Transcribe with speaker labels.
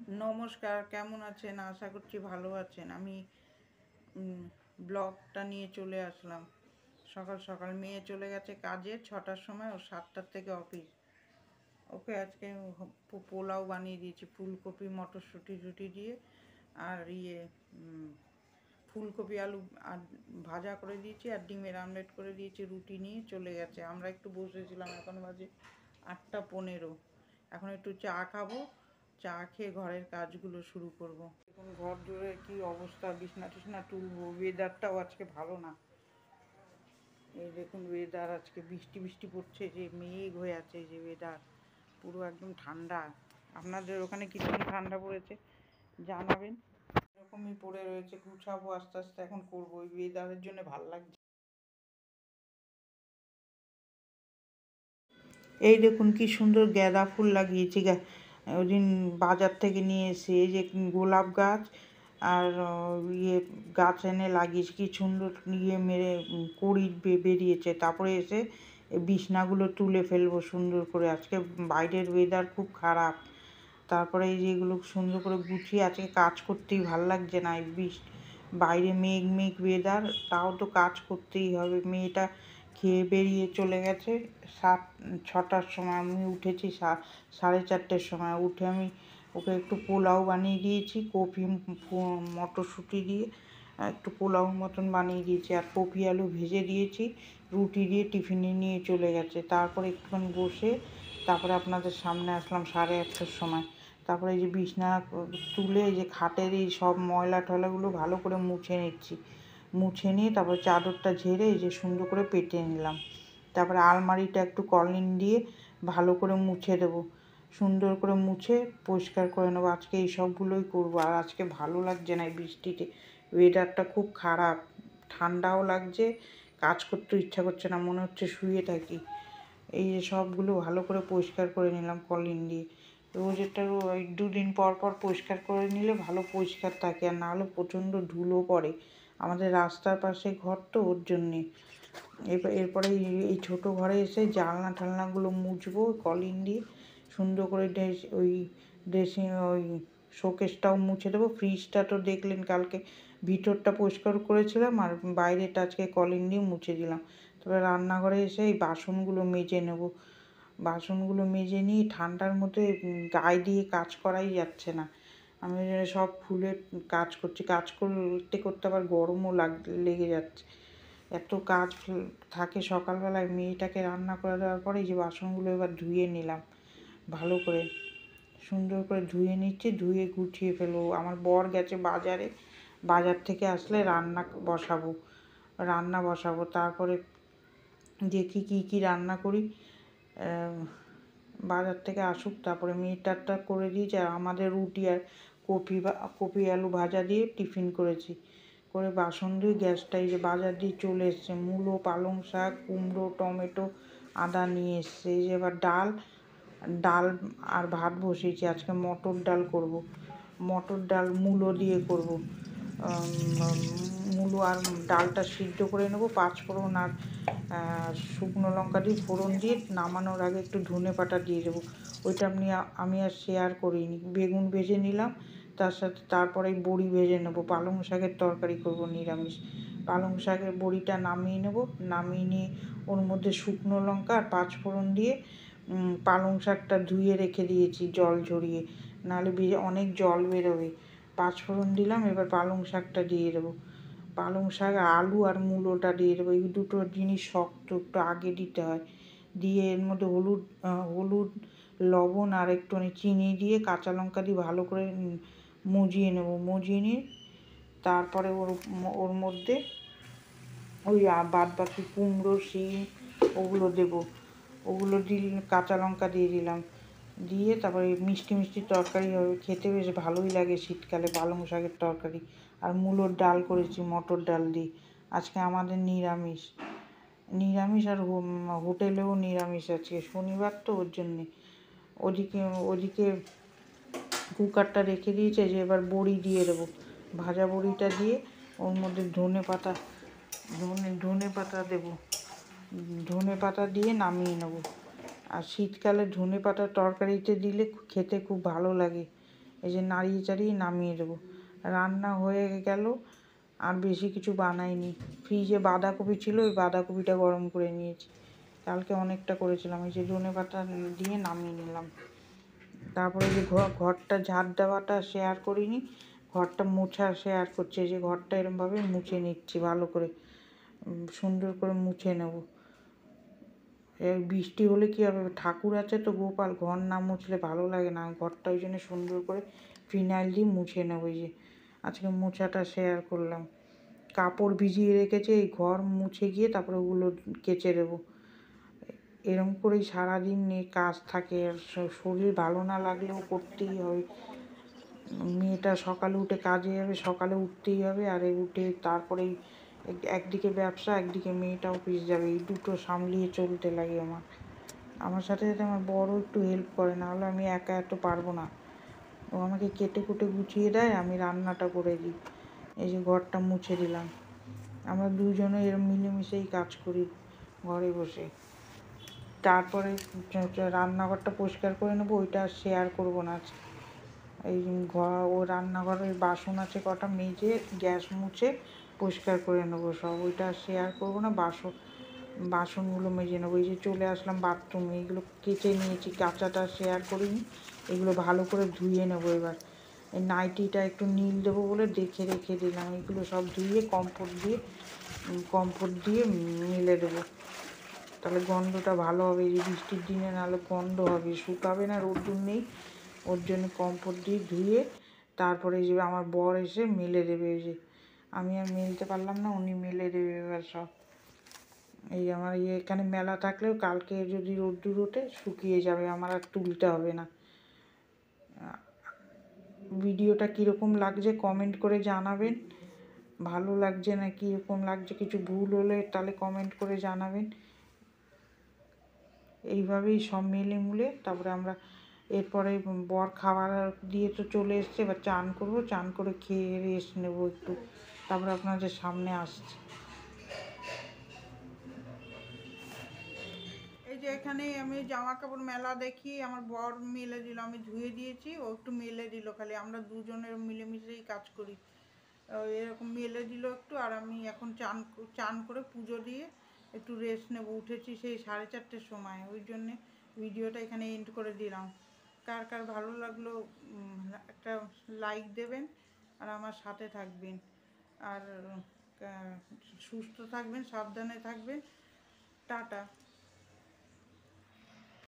Speaker 1: নমস্কার, কেমন আছেন? আশা করছি ভালো আছেন। আমি ব্লগটা নিয়ে চলে আসলাম। সকাল সকাল মেয়ে চলে গেছে কাজে 6টার সময়, ও 7টার থেকে অফিস। ওকে আজকে পোলাও বানিয়ে দিয়েছি, ফুলকপি মটরশুঁটি দিয়ে। আর ফুলকপি আলু আর ভাজা করে দিয়েছি, আর ডিমের আমলেট করে দিয়েছি। রুটি নিয়ে চলে গেছে। আমরা একটু বসেছিলাম, এখন বাজে 8টা 15। এখন একটু চা খাবো, চা খেয়ে ঘরের কাজগুলো শুরু করব। এখন ঘর দূরে কি অবস্থা, বিছনা টিছনা তুলবো। ওয়েদারটাও আজকে ভালো না। এই দেখুন ওয়েদার, আজকে বৃষ্টি বৃষ্টি পড়ছে, যে মেঘ হয়ে আছে, যে ওয়েদার পুরো একদম ঠান্ডা। আপনাদের ওখানে কীরকম ঠান্ডা পড়েছে জানাবেন। এরকমই পড়ে রয়েছে, গুছাবো আস্তে আস্তে, এখন করবো। ওই ওয়েদারের জন্য ভাল লাগছে। এই দেখুন কি সুন্দর গাঁদা ফুল লাগিয়েছি। ওই দিন বাজার থেকে নিয়ে এসে এই যে গোলাপ গাছ আর গাছ এনে লাগিয়েছি, কি সুন্দর মেরে কড়ি বেরিয়েছে। তারপরে এসে বিছনাগুলো তুলে ফেলবো সুন্দর করে। আজকে বাইরের ওয়েদার খুব খারাপ। তারপরে এই যে এগুলো সুন্দর করে গুছিয়ে, আজকে কাজ করতেই ভাল লাগছে না। এই বাইরে মেঘ মেঘ ওয়েদার, তাও তো কাজ করতেই হবে। মেয়েটা খেয়ে বেরিয়ে চলে গেছে 6টার সময়। আমি উঠেছি 4:30টার সময়। উঠে আমি ওকে একটু পোলাও বানিয়ে দিয়েছি, কপি মটরশুঁটি দিয়ে একটু পোলাও মতন বানিয়ে দিয়েছি, আর কপি আলু ভেজে দিয়েছি। রুটি দিয়ে টিফিনে নিয়ে চলে গেছে। তারপরে একটুক্ষণ বসে তারপরে আপনাদের সামনে আসলাম 8:30টার সময়। তারপরে এই যে বিছনা তুলে এই যে খাটের এই সব ময়লা টয়লাগুলো ভালো করে মুছে নিচ্ছি। মুছে নিয়ে তারপর চাদরটা ঝেড়ে এই যে সুন্দর করে পেতে নিলাম। তারপরে আলমারিটা একটু কলিন দিয়ে ভালো করে মুছে দেবো। সুন্দর করে মুছে পরিষ্কার করে নেবো। আজকে এই সবগুলোই করবো। আর আজকে ভালো লাগছে না এই বৃষ্টিতে। ওয়েদারটা খুব খারাপ, ঠান্ডাও লাগছে, কাজ করতে ইচ্ছা করছে না, মনে হচ্ছে শুয়ে থাকি। এই যে সবগুলো ভালো করে পরিষ্কার করে নিলাম কলিন দিয়ে। রোজ এটা ওই 2 দিন পর পর পরিষ্কার করে নিলে ভালো পরিষ্কার থাকে, আর নাহলে প্রচণ্ড ধুলো পড়ে। আমাদের রাস্তার পাশে ঘর তো, ওর জন্যে। এরপরে এই ছোটো ঘরে এসে জানলা টালনাগুলো মুছবো কলিন দিয়ে সুন্দর করে। ওই ড্রেসিং ওই শোকেসটাও মুছে দেবো। ফ্রিজটা তো দেখলেন কালকে, ভিতরটা পরিষ্কার করেছিলাম আর বাইরেটা আজকে কলিন দিয়ে মুছে দিলাম। তবে রান্নাঘরে এসে এই বাসনগুলো মেজে নেব। বাসনগুলো মেজে নিয়ে ঠান্ডার মধ্যে গায়ে দিয়ে কাজ করাই যাচ্ছে না। আমি সব খুলে কাজ করছি। কাজ করতে করতে আবার গরমও লেগে যাচ্ছে। এত কাজ থাকে সকালবেলায়। মেয়েটাকে রান্না করে দেওয়ার পরে এই যে বাসনগুলো এবার ধুয়ে নিলাম ভালো করে। সুন্দর করে ধুয়ে নিচ্ছি, ধুয়ে গুছিয়ে ফেলবো। আমার বর গেছে বাজারে, বাজার থেকে আসলে রান্না বসাবো। তারপরে দেখি কী রান্না করি। বাজার থেকে আসুক, তারপরে মেয়েটারটা করে দিয়েছি। আর আমাদের রুটি আর কপি আলু ভাজা দিয়ে টিফিন করেছি। করে বাসন ধুয়ে গ্যাসটা এই যে বাজার দিয়ে চলে এসছে। মূলো, পালং শাক, কুমড়ো, টমেটো, আদা নিয়ে এসছে। এই যে এবার ডাল আর ভাত বসিয়েছি। আজকে মটর ডাল করব। মটর ডাল মূলো দিয়ে করব। মূলো আর ডালটা সিদ্ধ করে নেব, পাঁচফোড়ন আর শুকনো লঙ্কা দিয়ে ফোড়ন দিয়ে নামানোর আগে একটু ধনে পাতা দিয়ে দেবো। ওইটা আমি আর শেয়ার করিনি। বেগুন ভেজে নিলাম, তার সাথে তারপরে বড়ি ভেজে নেবো। পালং শাকের তরকারি করব নিরামিষ। পালং শাকের বড়িটা নামিয়ে নেব। নামিয়ে নিয়ে ওর মধ্যে শুকনো লঙ্কা আর পাঁচফোড়ন দিয়ে পালং শাকটা ধুয়ে রেখে দিয়েছি জল ঝরিয়ে, নাহলে অনেক জল বেরোবে। পাঁচফোড়ন দিলাম, এবার পালং শাকটা দিয়ে দেবো। পালং শাক, আলু আর মূলোটা দিয়ে দেবো। এই দুটো জিনিস শক্ত, একটু আগে দিতে হয়। দিয়ে এর মধ্যে হলুদ, লবণ আর একটুখানি চিনি দিয়ে কাঁচা লঙ্কা দিয়ে ভালো করে মজিয়ে নেব। মজিয়ে নিয়ে তারপরে ওর মধ্যে ওই বাদ বাকি কুমড়ো, শিম ওগুলো দেবো। ওগুলো কাঁচা লঙ্কা দিয়ে দিলাম। দিয়ে তারপরে মিষ্টি মিষ্টি তরকারি হবে, খেতে বেশ ভালোই লাগে শীতকালে পালং শাকের তরকারি। আর মূলোর ডাল করেছি মটর ডাল দিয়ে। আজকে আমাদের নিরামিষ। আর হোটেলেও নিরামিষ আছে, শনিবার তো, ওর জন্যে। ওদিকে কুকারটা রেখে দিয়েছে, যে এবার বড়ি দিয়ে দেবো। ভাজা বড়িটা দিয়ে ওর মধ্যে ধনে পাতা দেবো। ধনে পাতা দিয়ে নামিয়ে নেবো। আর শীতকালে ধনে পাতার তরকারিতে দিলে খেতে খুব ভালো লাগে। এই যে নাড়িয়ে চাড়িয়ে নামিয়ে দেবো। রান্না হয়ে গেল, আর বেশি কিছু বানাইনি। ফ্রিজে বাঁধাকপি ছিল, ওই বাঁধাকপিটা গরম করে নিয়েছি, কালকে অনেকটা করেছিলাম। এই যে ধনেপাতা দিয়ে নামিয়ে নিলাম। তারপরে যে ঘরটা ঝাড় দেওয়াটা শেয়ার করিনি, ঘরটা মোছা শেয়ার করছে। যে ঘরটা এরমভাবে মুছে নিচ্ছি ভালো করে, সুন্দর করে মুছে নেব। এই বৃষ্টি হলে কী হবে, ঠাকুর আছে তো গোপাল, ঘর না মুছলে ভালো লাগে না। ঘরটা ওই জন্য সুন্দর করে ফিনাইল দিয়ে মুছে নেব। এই যে আজকে মোছাটা শেয়ার করলাম। কাপড় ভিজিয়ে রেখেছে, এই ঘর মুছে গিয়ে তারপরে ওগুলো কেচে দেবো। এরম করেই সারাদিন কাজ থাকে, আর শরীর ভালো না লাগলেও করতেই হবে। মেয়েটা সকালে উঠে কাজে যাবে, সকালে উঠতেই হবে, আর উঠে তারপরেই একদিকে ব্যবসা, একদিকে মেয়েটা অফিস যাবে, এই দুটো সামলিয়ে চলতে লাগে আমার। আমার সাথে সাথে আমার বড় একটু হেল্প করে, না হলে আমি একা এত পারবো না। ও আমাকে কেটে কুটে গুছিয়ে দেয়, আমি রান্নাটা করে দিই। এই যে ঘরটা মুছে দিলাম। আমরা দুজনে এরম মিলেমিশেই কাজ করি ঘরে বসে। তারপরে রান্নাঘরটা পরিষ্কার করে নেবো, ওইটা আর শেয়ার করবো না আজকে। এই ও রান্নাঘরের বাসন আছে কটা, মেজে গ্যাস মুছে পরিষ্কার করে নেবো সব, ওইটা শেয়ার করবো না। বাসনগুলো মেজে নেবো। এই যে চলে আসলাম বাথরুমে, এইগুলো কেচে নিয়েছি, কাঁচাটা শেয়ার করিনি। এগুলো ভালো করে ধুয়ে নেবো এবার। এই নাইটিটা একটু নীল দেবো বলে দেখে রেখে দিলাম, এগুলো সব ধুয়ে কমফোর্ট দিয়ে মেলে দেবো, তাহলে গন্ধটা ভালো হবে। এই যে বৃষ্টির দিনে নাহলে গন্ধ হবে, শুকাবে না, রোদ্দুর নেই, ওর জন্য কমফোর্ট দিয়ে ধুয়ে তারপরে এই যে আমার বর এসে মেলে দেবে। এই যে আমি আর মেলতে পারলাম না, উনি মেলে দেবে এবার সব। এই আমার এখানে মেলা থাকলেও কালকে যদি রোদ্দুর ওঠে শুকিয়ে যাবে, আমার আর তুলতে হবে না। ভিডিওটা কীরকম লাগছে কমেন্ট করে জানাবেন। ভালো লাগছে না কীরকম লাগছে, কিছু ভুল হলে তাহলে কমেন্ট করে জানাবেন। এইভাবেই সব মেলে মুলে তারপরে আমরা এরপরে বর খাবার দিয়ে তো চলে এসছে, এবার চান করবো, চান করে খেয়ে রেস্ট নেবো একটু, তারপরে আপনাদের সামনে আসছি। এই যে এখানে আমি জামা কাপড় মেলা দেখি, আমার বর মেলে দিল, আমি ধুয়ে দিয়েছি, ও একটু মেলে দিল, খালি আমরা দুজনের মিলেমিশেই কাজ করি। এরকম মেলে দিল একটু, আর আমি এখন চান করে পুজো দিয়ে একটু রেস্ট নেবো। উঠেছি সেই 4:30টার সময়, ওই জন্যে ভিডিওটা এখানে এন্ড করে দিলাম। কার কার ভালো লাগলো একটা লাইক দেবেন, আর আমার সাথে থাকবেন, আর সুস্থ থাকবেন, সাবধানে থাকবেন। টাটা।